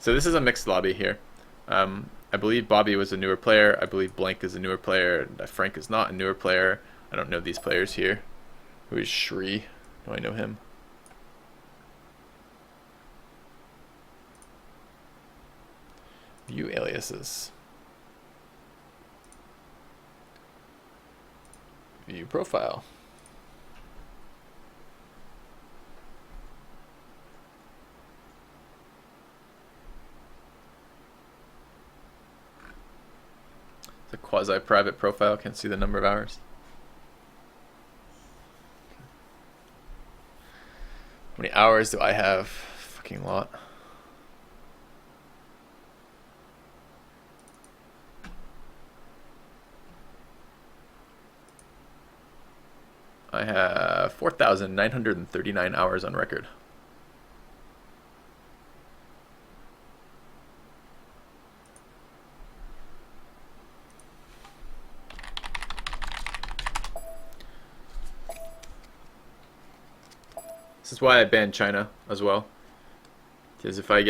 So this is a mixed lobby here. I believe Bobby was a newer player. I believe Blank is a newer player. Frank is not a newer player. I don't know these players here. Who is Shri? Do I know him? View aliases. View profile. It's a quasi-private profile. Can't see the number of hours. How many hours do I have? Fucking lot. I have 4,939 hours on record. This is why I banned China as well. Because if I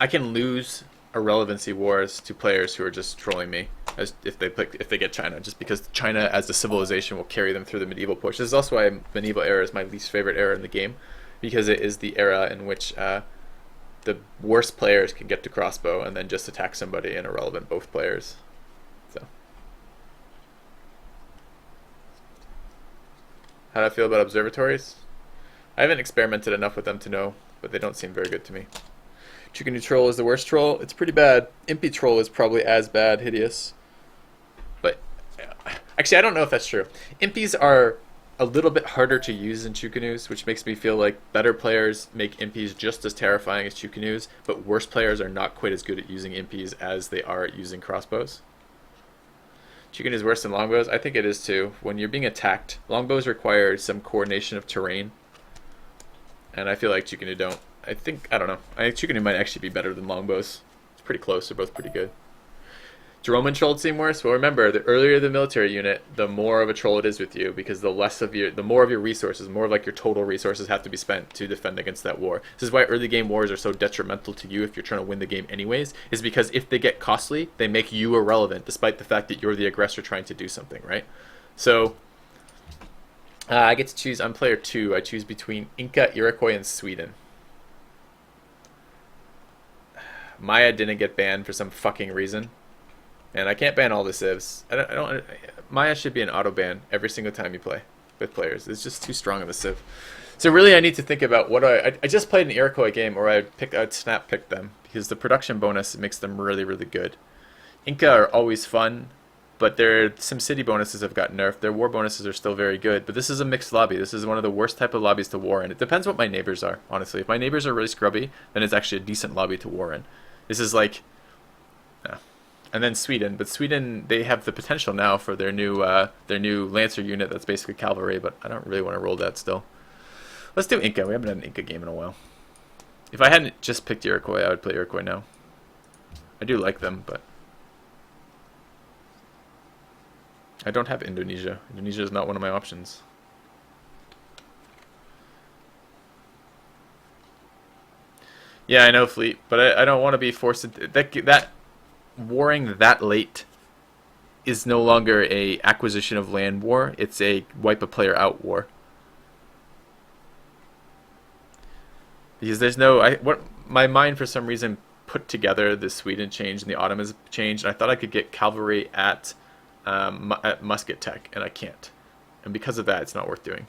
can lose irrelevancy wars to players who are just trolling me as if they get China, just because China as a civilization will carry them through the medieval push. This is also why medieval era is my least favorite era in the game, because it is the era in which the worst players can get to crossbow and then just attack somebody and irrelevant both players. So, how do I feel about observatories? I haven't experimented enough with them to know, but they don't seem very good to me. Chicken troll is the worst troll. It's pretty bad. Impy troll is probably as bad, hideous. But actually, I don't know if that's true. Impies are a little bit harder to use than Chukanus, which makes me feel like better players make Impies just as terrifying as Chukanus, but worse players are not quite as good at using Impies as they are at using crossbows. Chukanus is worse than longbows? I think it is too. When you're being attacked, longbows require some coordination of terrain, and I feel like Chukanu don't. I don't know. I think Chukanu might actually be better than longbows. It's pretty close. They're both pretty good. Do Roman trolls seem worse? Well, remember, the earlier the military unit, the more of a troll it is with you, because the more of your resources, more of like your total resources have to be spent to defend against that war. This is why early game wars are so detrimental to you if you're trying to win the game anyways, is because if they get costly, they make you irrelevant, despite the fact that you're the aggressor trying to do something, right? So, I get to choose, I'm player 2, I choose between Inca, Iroquois, and Sweden. Maya didn't get banned for some fucking reason. And I can't ban all the civs. Maya should be an auto ban every single time you play with players. It's just too strong of a civ. So really I need to think about what I just played an Iroquois game where I'd snap pick them because the production bonus makes them really, really good. Inca are always fun, but their SimCity bonuses have got nerfed. Their war bonuses are still very good, but this is a mixed lobby. This is one of the worst type of lobbies to war in. It depends what my neighbors are, honestly. If my neighbors are really scrubby, then it's actually a decent lobby to war in. This is like, and then Sweden, but Sweden, they have the potential now for their new Lancer unit that's basically cavalry, but I don't really want to roll that still. Let's do Inca. We haven't had an Inca game in a while. If I hadn't just picked Iroquois, I would play Iroquois now. I do like them, but I don't have Indonesia. Indonesia is not one of my options. Yeah, I know, Fleet, but I don't want to be forced to... That warring that late is no longer a acquisition of land war. It's a wipe a player out war. Because there's no... my mind, for some reason, put together the Sweden change and the Ottomans change, and I thought I could get cavalry at musket tech, and I can't. And because of that, it's not worth doing.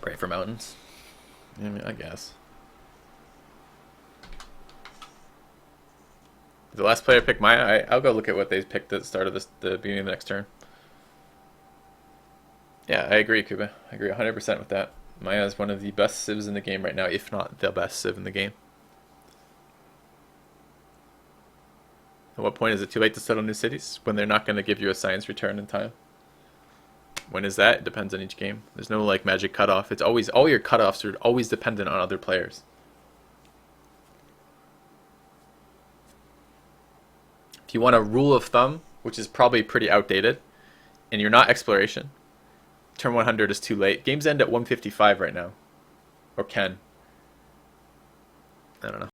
Pray for mountains. I mean, I guess. The last player picked Maya. I'll go look at what they picked at the start of the beginning of the next turn. Yeah, I agree, Kuba. I agree 100% with that. Maya is one of the best civs in the game right now, if not the best civ in the game. At what point is it too late to settle new cities? When they're not going to give you a science return in time. When is that? It depends on each game. There's no like magic cutoff. It's always, all your cutoffs are always dependent on other players. If you want a rule of thumb, which is probably pretty outdated, and you're not exploration, turn 100 is too late. Games end at 155 right now. Or can. I don't know.